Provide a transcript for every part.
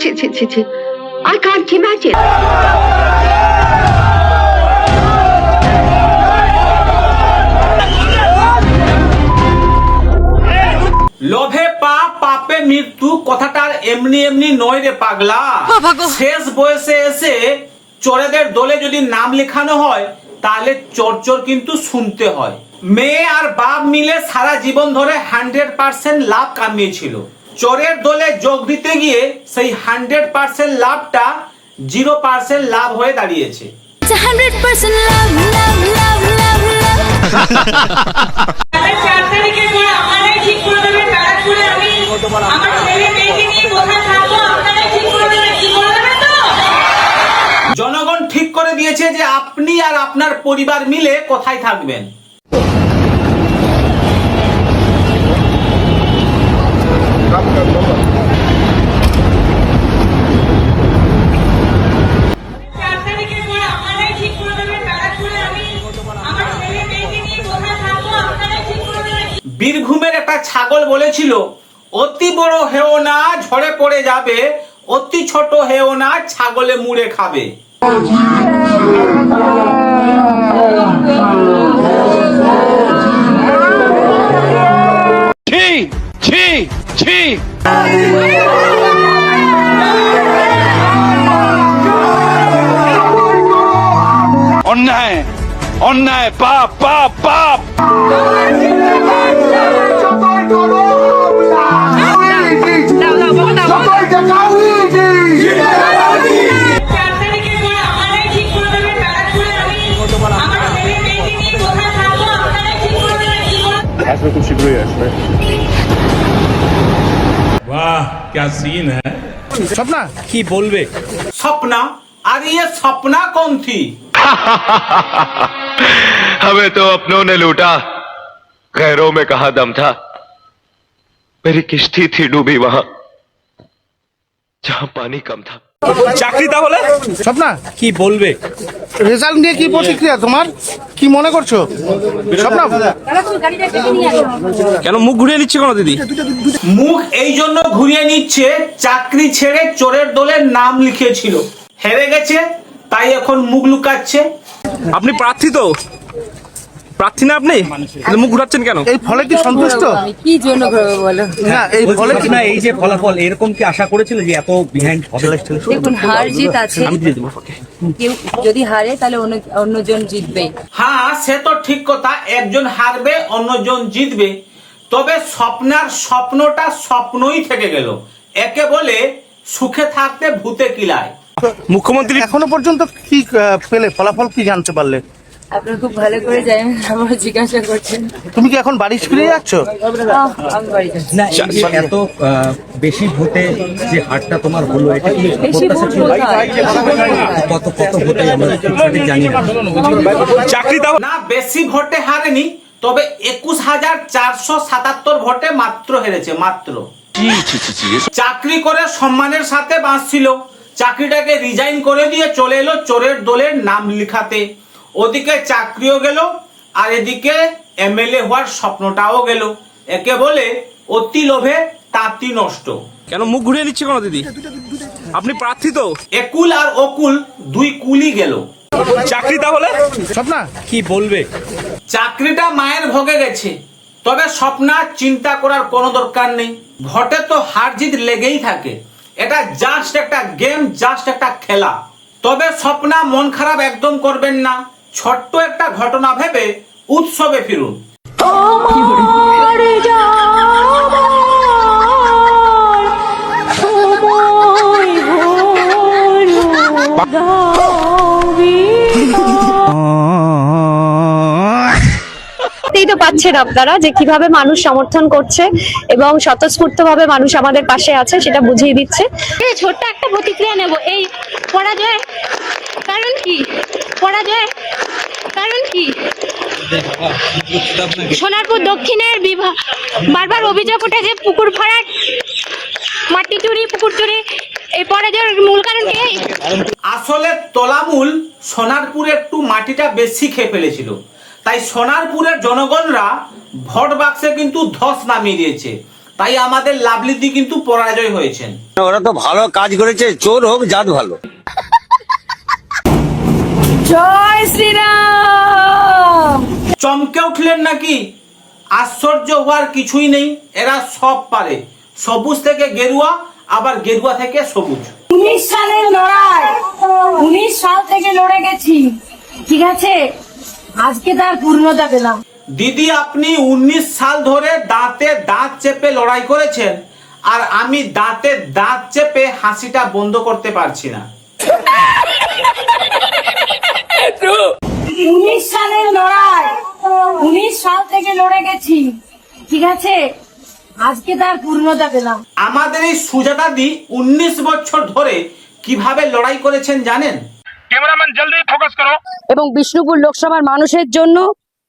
I can't imagine. লোভে পাপ পাপে মৃত্যু কথাটার এমনি এমনি নয় রে পাগলা। শেষ বয়সে এসে চোরেদের দলে যদি নাম লেখানো হয় তাহলে চোর চোর কিন্তু শুনতে হয়। মেয়ে আর বাপ মিলে সারা জীবন ধরে 100% লাভ কামিয়েছিল। চোরের দলে যোগ দিতে গিয়ে সেই 100% লাভটা 0% লাভ হয়ে দাঁড়িয়েছে। 100% লাভ লাভ লাভ লাভ জনগণ ঠিক করে দিয়েছে যে আপনি আর আপনার পরিবার মিলে কোথায় থাকবেন। বীরভূমের একটা ছাগল বলেছিল, অতি বড় হেও না ঝড়ে পড়ে যাবে, অতি ছোট হেও না ছাগলে মুড়ে খাবে। অন্যায় অন্যায় পাপ পাপ পাপ। वाह क्या सीन है। सपना की बोलबे सपना अरे ये सपना कौन थी। हमें तो अपनों ने लूटा, गैरों में कहा दम था। मेरी किश्ती थी डूबी वहां जहां पानी कम था। চাকরি তাহলে স্বপ্না কি বলবে রেজাল্ট নিয়ে কি প্রতিক্রিয়া তোমার, কি মনে করছো স্বপ্না? কেন মুখ ঘুরিয়ে নিচ্ছে কেন দিদি? মুখ এই জন্য ঘুরিয়ে নিচ্ছে, চাকরি ছেড়ে চোরের দলের নাম লিখিয়েছিল, হেরে গেছে তাই এখন মুখ লুকাচ্ছে। আপনি প্রার্থী তো, প্রার্থী না আপনি, মুখ ঘুরাচ্ছেন কেন? এই ফলে কি সন্তুষ্ট? আমি কি জন্য করবো বলো না এই ফলে কি না, এই যে ফলাফল এরকম কি আশা করেছিল যে এত বিহাইন্ড হবে? দেখুন হার জিত আছে, কেউ যদি হারে তাহলে অন্যজন জিতবে। হ্যাঁ সে তো ঠিক কথা, একজন হারবে অন্যজন জিতবে, তবে স্বপ্নার স্বপ্নটা স্বপ্নই থেকে গেল। একে বলে সুখে থাকতে ভূতে কিলায়। মুখ্যমন্ত্রী এখনো পর্যন্ত কি পেলে, ফলাফল কি জানতে পারলে? আপনারা খুব ভালো করে জানেন, আমরা জিজ্ঞাসা করছেন। তুমি কি এখন বাড়ি ফিরে যাচ্ছ? আমি বাড়ি যাচ্ছি। না, এই যে এত বেশি ভোটে যে হারটা তোমার হলো, এটা কি বেশি ভোট কোথায়? কত কত ভোটে আমরা সঠিক জানি না। চাকরি দাও না বেশি ভোটে হারেনি, তবে 21,477 ভোটে মাত্র হেরেছে, মাত্র। চাকরি করে সম্মানের সাথে বাঁচছিল, চাকরিটাকে রিজাইন করে দিয়ে চলে এলো চোরের দলের নাম লিখাতে। ওদিকে চাকরিও গেল আর এদিকে এমএলএ হওয়ার স্বপ্নটাও গেল। একে বলে অতি লোভে তাঁতি নষ্ট। কেন মুখ ঘুরিয়ে নিচ্ছে কেন দিদি? আপনি প্রার্থী তো। একুল আর অকুল দুই কুলই গেল। চাকরি তাহলে স্বপ্না কি বলবে? চাকরিটা মায়ের ভোগে গেছে, তবে স্বপ্না চিন্তা করার কোনো দরকার নেই। ভোটে তো হার জিত লেগেই থাকে, এটা জাস্ট একটা গেম, জাস্ট একটা খেলা। তবে স্বপ্না মন খারাপ একদম করবেন না, ছোট্ট একটা ঘটনা ভেবে উৎসবে ফিরুন। তো পাচ্ছেন আপনারা যে কিভাবে মানুষ সমর্থন করছে এবং স্বতঃস্ফূর্তভাবে মানুষ আমাদের পাশে আছে, সেটা বুঝিয়ে দিচ্ছে। ছোট্ট একটা প্রতিক্রিয়া নেব। এই পরাজয়ের কারণ কি? পরাজয়ের কারণ কি? সোনারপুর দক্ষিণের বারবার অভিযোগ ওঠে যে পুকুর ভরাট, মাটি চুরি, পুকুর চুরি। এই পরাজয়ের মূল কারণ কি? আসলে তলামূল সোনারপুরে একটু মাটিটা বেশি খেয়ে ফেলেছিল, তাই সোনারপুরের জনগণরা ভোট বাক্সে কিন্তু ধস নামিয়ে দিয়েছে। তাই আমাদের লাভলিদি কিন্তু পরাজয় হয়েছেন। ওরা তো ভালো কাজ করেছে, চোর হোক জাত ভালো। জয় শ্রীরাম। চমকে উঠলেন নাকি? আশ্চর্য হওয়ার কিছুই নেই, এরা সব পারে। সবুজ থেকে গেরুয়া, আবার গেরুয়া থেকে সবুজ। 19 সালের লড়াই, 19 সাল থেকে লড়ে গেছি, ঠিক আছে, আজকে তার পূর্ণতা পেলাম। দিদি, আপনি 19 সাল ধরে দাঁতে দাঁত চেপে লড়াই করেছেন, আর আমি দাঁতে দাঁত চেপে হাসিটা বন্ধ করতে পারছি না। 19 সালের লড়াই, 19 সাল থেকে লড়ে গেছি, ঠিক আছে, আজকে তার পূর্ণতা পেলাম। আমাদের এই সুজাতা দি 19 বছর ধরে কিভাবে লড়াই করেছেন জানেন? कैमरामैन जल्दी फोकस करो। এবং বিষ্ণুপুর লোকসভার মানুষের জন্য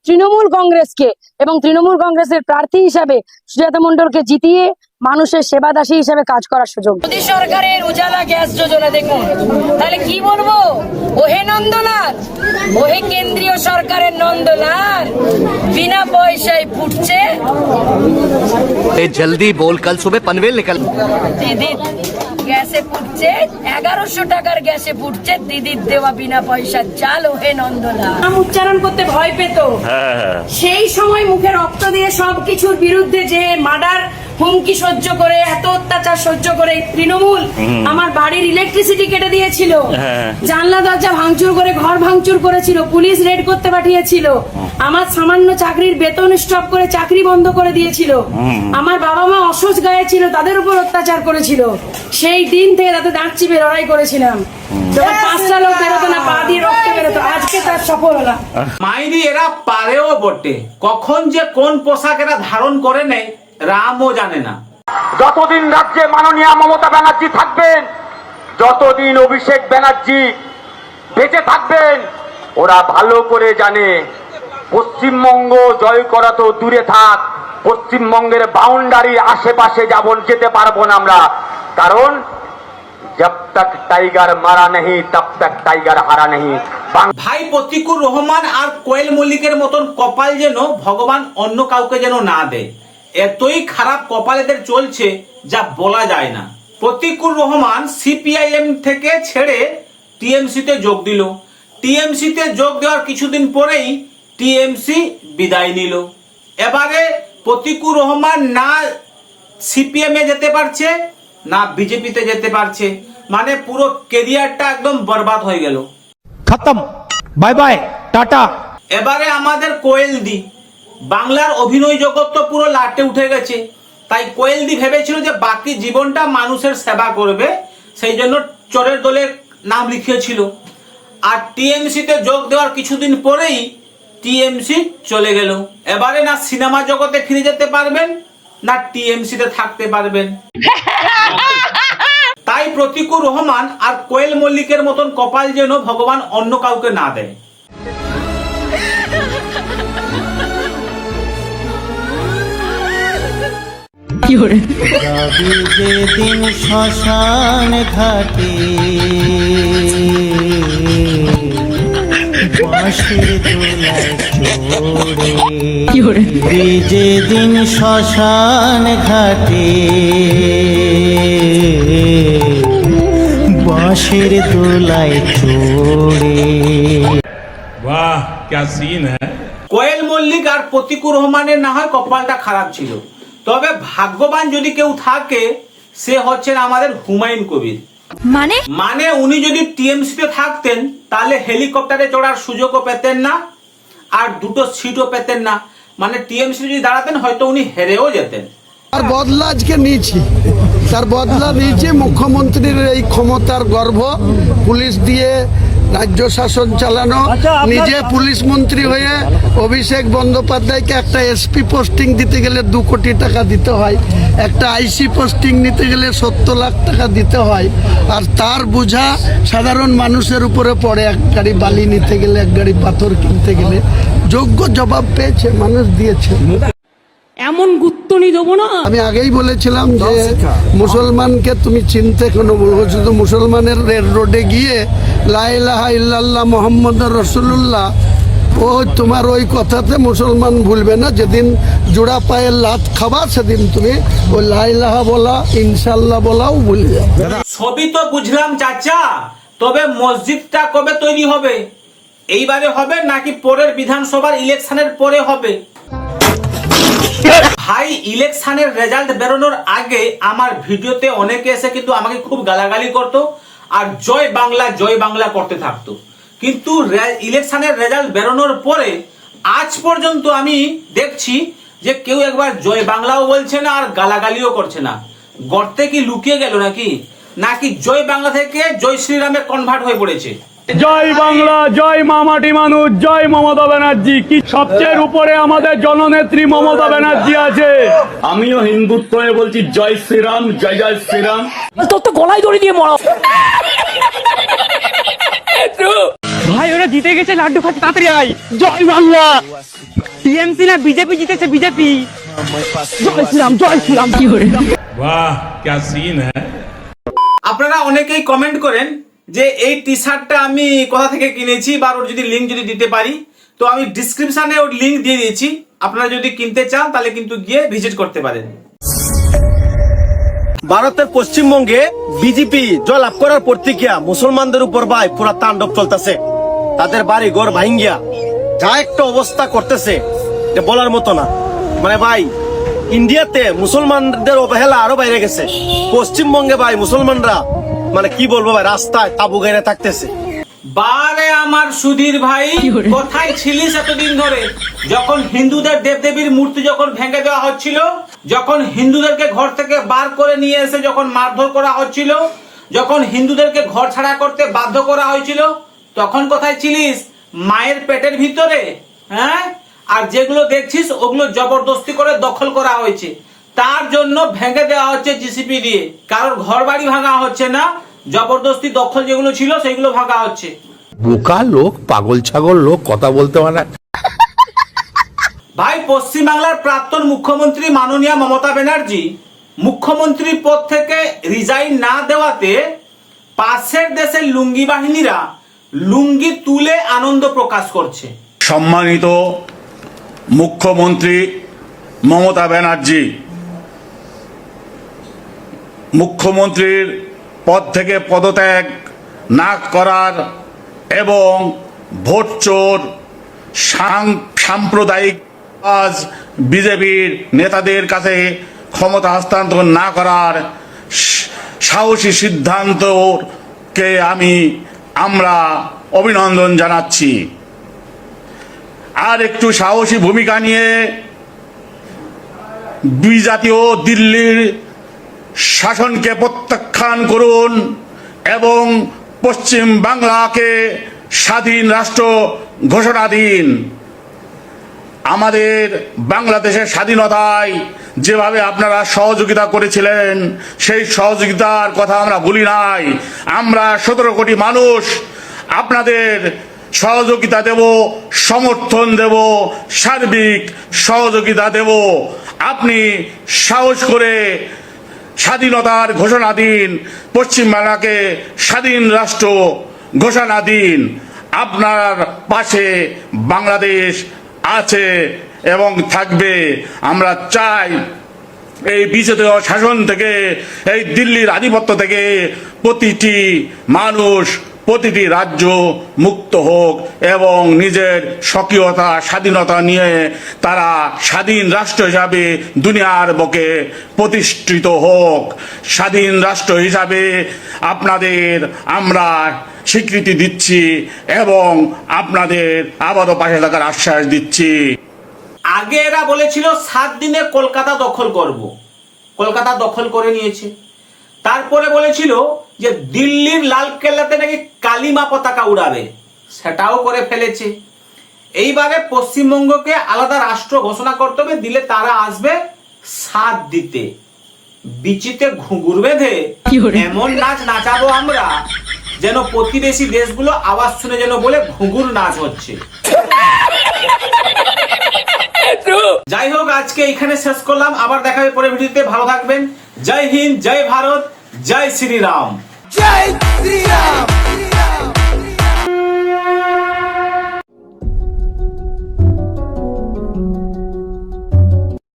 তৃণমূল কংগ্রেসকে এবং তৃণমূল কংগ্রেসের প্রার্থী হিসাবে সুজাতা মণ্ডলকে জিতিয়ে মানুষের সেবাদাসী হিসাবে কাজ করার সুযোগ। মোদী সরকারের উজালা গ্যাস যোজনা দেখুন, তাহলে কি বলবো? ওহে নন্দলাল, ওহে কেন্দ্রীয় সরকারের নন্দলাল, বিনা পয়সায় ফুটছে। জলদি বল, কাল সুবে পনভেল নিকল। দিদি গ্যাসে ফুটছে, 1100 টাকার গ্যাসে ফুটছে দিদির দেওয়া বিনা পয়সার চাল। ওহে নন্দলাল নাম উচ্চারণ করতে ভয় পেত, সেই সময় মুখে রক্ত দিয়ে সবকিছুর বিরুদ্ধে যে মার্ডার হুমকি সহ্য করে, এত অত্যাচার সহ্য করে তৃণমূল আমার বাড়ির ইলেকট্রিসিটি কেটে দিয়েছিল, জানলা দরজা ভাঙচুর করে ঘর ভাঙচুর করেছিল, পুলিশ রেড করতে পাঠিয়েছিল, আমার সামান্য চাকরির বেতন স্টপ করে চাকরি বন্ধ করে দিয়েছিল, আমার বাবা মা অসুস্থ গায়ে ছিল, তাদের উপর অত্যাচার করেছিল। সেই দিন থেকে তাতে দাঁত চিপে লড়াই করেছিলাম, যখন 5টা লোক বেরোতো না, পা দিয়ে রক্ত বেরোতো। আজকে তার সফল হলাম। মাইরি, এরা পারেও বটে, কখন যে কোন পোশাক এরা ধারণ করে নেয় রামও জানে না। যতদিন রাজ্যে মাননীয় মমতা ব্যানার্জি থাকবেন, যতদিন অভিষেক ব্যানার্জি বেঁচে থাকবেন, ওরা ভালো করে জানে পশ্চিমবঙ্গ জয় করা তো দূরে থাক, পশ্চিমবঙ্গের বাউন্ডারির আশেপাশে যেতে পারবো না আমরা, কারণ जब तक टाइगर मारा नहीं तब तक टाइगर हारा नहीं। ভাই প্রতিকুর রহমান আর কোয়েল মল্লিকের মতন কপাল যেন ভগবান অন্য কাউকে যেন না দেয়, এতই খারাপ কপাল এদের চলছে যা বলা যায় না। প্রতিকুর রহমান সিপিআইএম থেকে ছেড়ে টিএমসিতে যোগ দিল, টিএমসিতে যোগ দেওয়ার কিছুদিন পরেই টিএমসি বিদায় নিল। এবারে প্রতিকুর রহমান না সিপিএম এ যেতে পারছে, না বিজেপিতে যেতে পারছে, মানে পুরো কেরিয়ারটা একদম বরবাদ হয়ে গেল, খতম, বাই বাই, টাটা। এবারে আমাদের কোয়েল দি, বাংলার অভিনয় জগৎ তো পুরো লাটে উঠে গেছে, তাই কোয়েল দি ভেবেছিল যে বাকি জীবনটা মানুষের সেবা করবে, সেই জন্য চোরের দলে নাম লিখিয়েছিল। আর টিএমসিতে যোগ দেওয়ার কিছুদিন পরেই টিএমসি চলে গেল। এবারে না সিনেমা জগতে ফিরে যেতে পারবেন, না টিএমসিতে থাকতে পারবেন। তাই প্রতিকুর রহমান আর কোয়েল মল্লিকের মতন কপাল যেন ভগবান অন্য কাউকে না দেয়। যেদিন শ্মশান ঘাটে বাঁশের দোলায় চড়ে, যেদিন শ্মশান ঘাটে বাঁশের দোলায় চড়ে। वाह क्या सीन है। কোয়েল মল্লিক আর প্রতিকুর রহমানের না হয় কপালটা খারাপ ছিল, তবে ভাগ্যবান যদি কেউ থাকে সে হচ্ছেন আমাদের হুমায়ুন কবির। মানে উনি যদি টিএমসিতে থাকতেন তাহলে হেলিকপ্টারে চড়ার সুযোগও পেতেন না, আর দুটো সিটও পেতেন না, মানে টিএমসি যদি দাঁড়াতেন হয়তো উনি হেরেও যেতেন। আর বদলা আজকে নিয়েছি, তার বদলা নিয়েছে মুখ্যমন্ত্রীর এই ক্ষমতার গর্ব, পুলিশ দিয়ে রাজ্য শাসন চালানো, নিজে পুলিশ মন্ত্রী হয়ে অভিষেক বন্দ্যোপাধ্যায়কে একটা এসপি পোস্টিং দিতে গেলে 2 কোটি টাকা দিতে হয়, একটা আইসি পোস্টিং নিতে গেলে 70 লাখ টাকা দিতে হয়, আর তার বোঝা সাধারণ মানুষের উপরে পড়ে। এক গাড়ি বালি নিতে গেলে, এক গাড়ি পাথর কিনতে গেলে যোগ্য জবাব পেয়েছে, মানুষ দিয়েছে। এমন গুত্তনি দেবো না। আমি আগেই বলেছিলাম যে মুসলমানকে তুমি চিনতে কোনো বলবো, শুধু মুসলমানের রেড রোডে গিয়ে লা ইলাহা ইল্লাল্লাহ মুহাম্মাদুর রাসূলুল্লাহ ও তোমার ওই কথাতে মুসলমান ভুলবে না, যেদিন জোড়া পায়ের লাত খাবা সেদিন তুমি ওই লা ইলাহা বলা ইনশাল্লাহ বলাও ভুলে যাবে। সবই তো বুঝলাম চাচা, তবে মসজিদটা কবে তৈরি হবে? এইবারে হবে নাকি পরের বিধানসভার ইলেকশনের পরে হবে? ভাই, ইলেকশনের রেজাল্ট বেরোনোর আগে আমার ভিডিওতে অনেকে এসে কিন্তু আমাকে খুব গালাগালি করতো আর জয় বাংলা করতে থাকতো, কিন্তু ইলেকশনের রেজাল্ট বেরোনোর পরে আজ পর্যন্ত আমি দেখছি যে কেউ একবার জয় বাংলাও বলছে না আর গালাগালিও করছে না। গর্তে কি লুকিয়ে গেল নাকি জয় বাংলা থেকে জয় শ্রীরামে কনভার্ট হয়ে পড়েছে? জয় বাংলা, জয় মামাটি মানুষ, জয় মমতা ব্যানার্জি। কি সবচেয়ে উপরে আমাদের জননেত্রী মমতা ব্যানার্জি আছে। আমিও হিন্দুত্ব হয়ে বলছি জয় শ্রীরাম, জয় জয় শ্রীরাম। তোর তো গলায় দড়ি দিয়ে মরো। ভাই ওরা জিতে গেছে, লাড্ডু খাচ্ছে, তাড়াতাড়ি আয়। জয় বাংলা। টিএমসি না বিজেপি জিতেছে, বিজেপি। জয় শ্রীরাম কি করে? वाह क्या सीन है। আপনারা অনেকেই কমেন্ট করেন যে এই টি শার্টটা আমি কোথা থেকে কিনেছি বা ওর যদি লিঙ্ক যদি দিতে পারি, তো আমি ডিসক্রিপশনে ওর লিঙ্ক দিয়ে দিয়েছি। আপনারা যদি কিনতে চান তাহলে কিন্তু গিয়ে ভিজিট করতে পারেন। ভারতের পশ্চিমবঙ্গে বিজেপি জয়লাভ করার প্রতিক্রিয়া মুসলমানদের উপর ভাই পুরা তাণ্ডব চলতেছে। তাদের বাড়ি ঘর ভাঙ্গিয়া যা একটা অবস্থা করতেছে যে বলার মতো না। মানে ভাই, ইন্ডিয়াতে মুসলমানদের অবহেলা আরো বাইরে গেছে, পশ্চিমবঙ্গে ভাই মুসলমানরা মানে কি বলবো ভাই, রাস্তায় তাবু গাইনে থাকতেছে। বারে আমার সুধীর ভাই, কোথায় ছিলিস এতদিন ধরে? যখন হিন্দুদের দেবদেবীর মূর্তি যখন ভেঙে দেওয়া হচ্ছিল, যখন হিন্দুদেরকে ঘর থেকে বার করে নিয়ে এসে যখন মারধর করা হচ্ছিল, যখন হিন্দুদেরকে ঘর ছাড়া করতে বাধ্য করা হয়েছিল, তখন কোথায় ছিলিস? মায়ের পেটের ভিতরে, হ্যাঁ? আর যেগুলো দেখছিস ওগুলো জবরদস্তি করে দখল করা হয়েছে, তার জন্য ভেঙে দেওয়া হচ্ছে জিসিপি দিয়ে। কারোর ঘর বাড়ি ভাঙা হচ্ছে না, জবরদস্তি দখল যেগুলো ছিল সেগুলো ভাঙা হচ্ছে। বোকা লোক, পাগল ছাগল লোক, কথা বলতে পারে। ভাই, পশ্চিমবাংলার প্রাক্তন মুখ্যমন্ত্রী মাননীয়া মমতা ব্যানার্জি মুখ্যমন্ত্রী পদ থেকে রিজাইন না দেওয়াতে পাশের দেশের লুঙ্গি বাহিনীরা লুঙ্গি তুলে আনন্দ প্রকাশ করছে। সম্মানিত মুখ্যমন্ত্রী মমতা ব্যানার্জি, মুখ্যমন্ত্রীর পদ থেকে পদত্যাগ না করার এবং ভোট চোর সাম্প্রদায়িক আজ বিজেপির নেতাদের কাছে ক্ষমতা হস্তান্তর না করার সাহসী সিদ্ধান্তকে আমরা অভিনন্দন জানাচ্ছি। আর একটু সাহসী ভূমিকা নিয়ে বিজাতীয় দিল্লির শাসনকে প্রত্যাখ্যান করুন এবং পশ্চিম বাংলাকে স্বাধীন রাষ্ট্র ঘোষণা দিন। আমাদের বাংলাদেশের স্বাধীনতায় যেভাবে আপনারা সহযোগিতা করেছিলেন, সেই সহযোগিতার কথা আমরা ভুলি নাই। আমরা 17 কোটি মানুষ আপনাদের সহযোগিতা দেব, সমর্থন দেব, সার্বিক সহযোগিতা দেব। আপনি সাহস করে স্বাধীনতার ঘোষণা দিন, পশ্চিমবাংলাকে স্বাধীন রাষ্ট্র ঘোষণা দিন। আপনার পাশে বাংলাদেশ আছে এবং থাকবে। আমরা চাই এই বিজেপি শাসন থেকে, এই দিল্লির আধিপত্য থেকে প্রতিটি মানুষ, প্রতিটি রাজ্য মুক্ত হোক এবং নিজের স্বকীয়তা স্বাধীনতা নিয়ে তারা স্বাধীন রাষ্ট্র হিসাবে দুনিয়ার বুকে প্রতিষ্ঠিত হোক। স্বাধীন রাষ্ট্র হিসাবে আপনাদের আমরা স্বীকৃতি দিচ্ছি এবং আপনাদের আবারও পাশে থাকার আশ্বাস দিচ্ছি। আগে এরা বলেছিল 7 দিনে কলকাতা দখল করব, কলকাতা দখল করে নিয়েছে। তারপরে বলেছিল যে দিল্লির লালকেল্লাতে নাকি কালিমা পতাকা উড়াবে, সেটাও করে ফেলেছে। এইবারে পশ্চিমবঙ্গকে আলাদা রাষ্ট্র ঘোষণা করতে হবে, দিলে তারা আসবে সাথ দিতে। বিচিতে ঘুঙুর বেঁধে এমন নাচ নাচাবো আমরা যেন প্রতিবেশী দেশগুলো আওয়াজ শুনে যেন বলে ঘুঙুর নাচ হচ্ছে। যাই হোক, আজকে এখানে শেষ করলাম, আবার দেখা হবে পরের ভিডিওতে। ভালো থাকবেন। জয় হিন্দ, জয় ভারত, জয় শ্রীরাম। জয় শ্রীরাম।